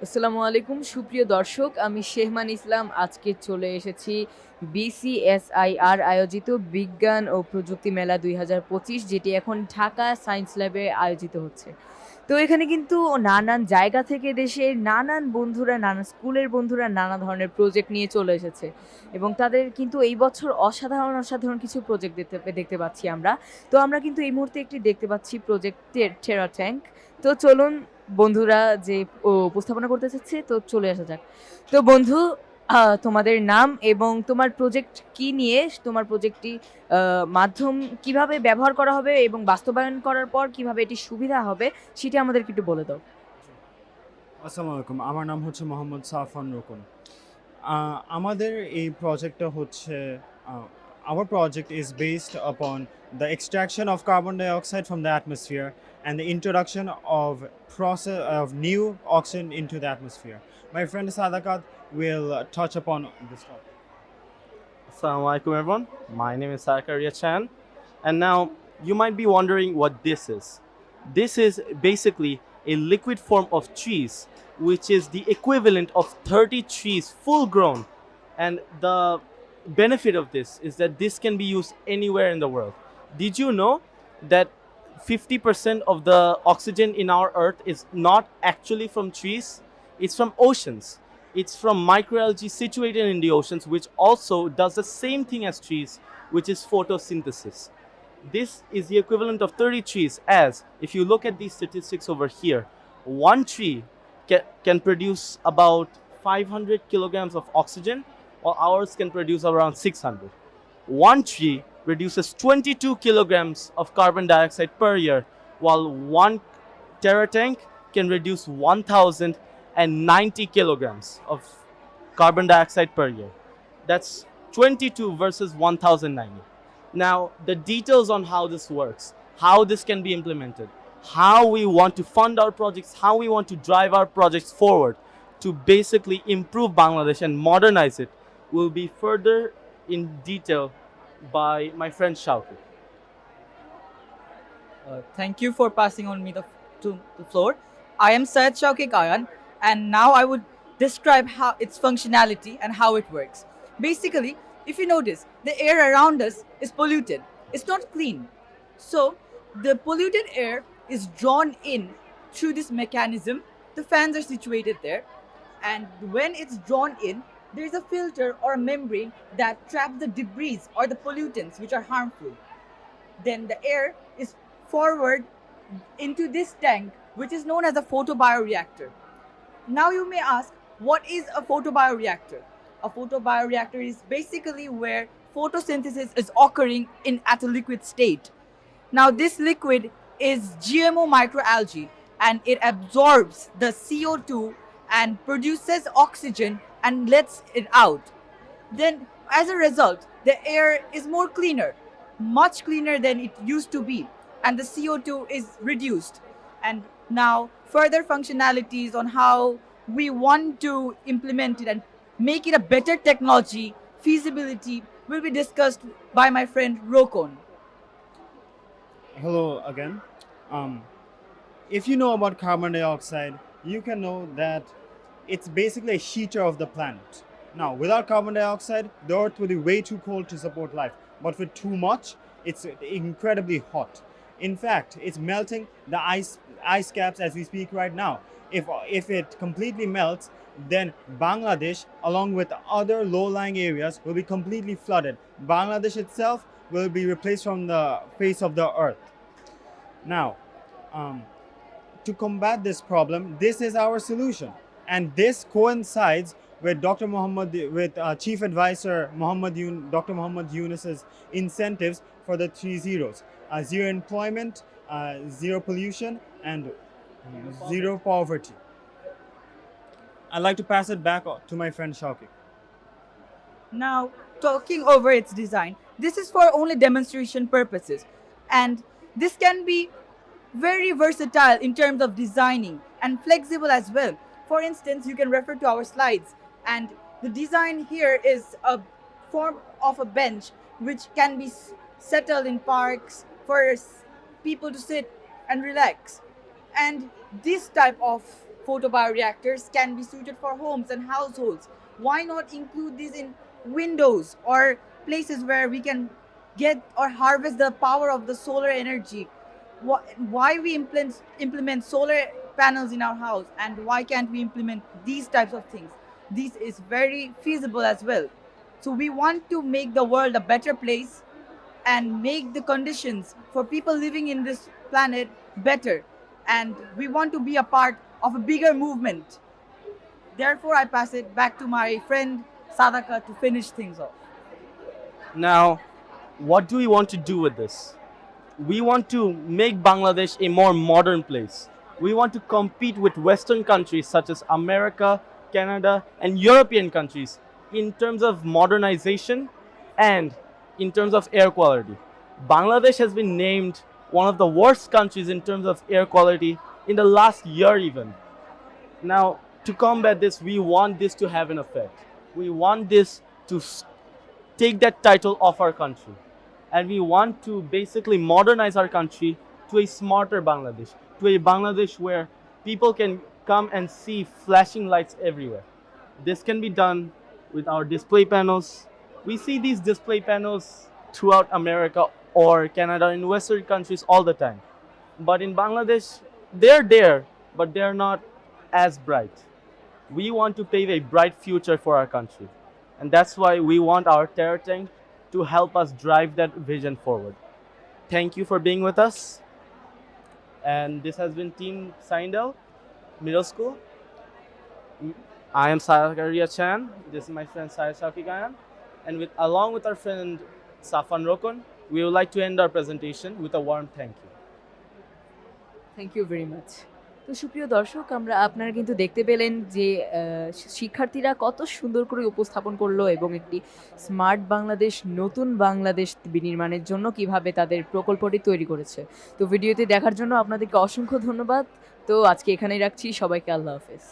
আসসালামু আলাইকুম সুপ্রিয় দর্শক, আমি শেহমান ইসলাম। আজকে চলে এসেছি বিসিএসআইআর আয়োজিত বিজ্ঞান ও প্রযুক্তি মেলা ২০২৫, যেটি এখন ঢাকা সায়েন্স ল্যাবে আয়োজিত হচ্ছে। তো এখানে কিন্তু নানান জায়গা থেকে দেশের নানান বন্ধুরা, নানা স্কুলের বন্ধুরা নানা ধরনের প্রজেক্ট নিয়ে চলে এসেছে এবং তাদের কিন্তু এই বছর অসাধারণ অসাধারণ কিছু প্রজেক্ট দেখতে দেখতে পাচ্ছি আমরা। তো আমরা কিন্তু এই মুহূর্তে একটি দেখতে পাচ্ছি প্রজেক্টের টেরা ট্যাঙ্ক। তো চলুন বন্ধুরা যে উপস্থাপনা করতে চাচ্ছে, তো চলে আসা যাক। তো বন্ধু, তোমাদের নাম এবং তোমার প্রজেক্ট কি নিয়ে, তোমার প্রজেক্টটি মাধ্যম কিভাবে ব্যবহার করা হবে এবং বাস্তবায়ন করার পর কিভাবে এটি সুবিধা হবে সেটি আমাদেরকে একটু বলে দাও। আসসালামু আলাইকুম, আমার নাম হচ্ছে মোহাম্মদ সাফান রুকুন। আমাদের এই প্রজেক্টটা হচ্ছে our project is based upon the extraction of carbon dioxide from the atmosphere and the introduction of process of new oxygen into the atmosphere. My friend Sadakat will touch upon this topic. Assalamu alaikum everyone. My name is Sarkaria Chan, and now you might be wondering what this is. This is basically a liquid form of cheese, which is the equivalent of 30 trees full grown. And the benefit of this is that this can be used anywhere in the world. Did you know that 50% of the oxygen in our earth is not actually from trees? It's from oceans. It's from microalgae situated in the oceans, which also does the same thing as trees, which is photosynthesis. This is the equivalent of 30 trees, as if you look at these statistics over here, one tree can produce about 500 kilograms of oxygen, while ours can produce around 600. One tree produces 22 kilograms of carbon dioxide per year, while one Terra tank can reduce 1090 kilograms of carbon dioxide per year. That's 22 versus 1090. Now, the details on how this works, how this can be implemented, how we want to fund our projects, how we want to drive our projects forward to basically improve Bangladesh and modernize it will be further in detail by my friend Shauki. Thank you for passing on me to the floor. I am Syed Shauki Kayan, and now I would describe how its functionality and how it works. Basically, if you notice, the air around us is polluted. It's not clean. So, the polluted air is drawn in through this mechanism. The fans are situated there, and when it's drawn in, there is a filter or a membrane that traps the debris or the pollutants which are harmful. Then the air is forward into this tank, which is known as a photobioreactor. Now you may ask, what is a photobioreactor? A photobioreactor is basically where photosynthesis is occurring at a liquid state. Now this liquid is GMO microalgae, and it absorbs the CO2 and produces oxygen and lets it out. Then as a result, the air is more cleaner, much cleaner than it used to be, and the CO2 is reduced. And now further functionalities on how we want to implement it and make it a better technology feasibility will be discussed by my friend Rokon. Hello again. Um, if you know about carbon dioxide, you can know that it's basically a heater of the planet. Now, without carbon dioxide, the Earth would be way too cold to support life. But with too much, it's incredibly hot. In fact, it's melting the ice caps as we speak right now. If it completely melts, then Bangladesh, along with other low-lying areas, will be completely flooded. Bangladesh itself will be replaced from the face of the earth. Now, to combat this problem, this is our solution, and this coincides with Chief Advisor Dr. Muhammad Yunus's incentives for the three zeros: zero employment, zero pollution, and zero poverty. I'd like to pass it back to my friend Shauki. Now, talking over its design, this is for only demonstration purposes, and this can be very versatile in terms of designing and flexible as well. For instance, you can refer to our slides, and the design here is a form of a bench which can be settled in parks for people to sit and relax. And this type of photobioreactors can be suited for homes and households. Why not include these in windows or places where we can get or harvest the power of the solar energy? Why we implement solar panels in our house, and why can't we implement these types of things? This is very feasible as well. So we want to make the world a better place and make the conditions for people living in this planet better. And we want to be a part of a bigger movement. Therefore, I pass it back to my friend Sadaka to finish things off. Now, what do we want to do with this? We want to make Bangladesh a more modern place. We want to compete with Western countries such as America, Canada, and European countries in terms of modernization and in terms of air quality. Bangladesh has been named one of the worst countries in terms of air quality in the last year, even. Now, to combat this, we want this to have an effect. We want this to take that title off our country. And we want to basically modernize our country to a smarter Bangladesh, to a Bangladesh where people can come and see flashing lights everywhere. This can be done with our display panels. We see these display panels throughout America or Canada in Western countries all the time. But in Bangladesh, they're there, but they're not as bright. We want to pave a bright future for our country. And that's why we want our terror tank to help us drive that vision forward. Thank you for being with us. And this has been Team Sindel, Middle School. I am Sakaria Chan. This is my friend Sai Shauki. And along with our friend Safan Rokon, we would like to end our presentation with a warm thank you. Thank you very much. তো সুপ্রিয় দর্শক, আপনারা কিন্তু দেখতে পেলেন যে শিক্ষার্থীরা কত সুন্দর করে উপস্থাপন করলো এবং একটি স্মার্ট বাংলাদেশ, নতুন বাংলাদেশ বিনির্মাণের জন্য কিভাবে তাদের প্রকল্পটি তৈরি করেছে। তো ভিডিওটি দেখার জন্য আপনাদেরকে অসংখ্য ধন্যবাদ। তো আজকে এখানেই রাখছি, সবাইকে আল্লাহ হাফেজ।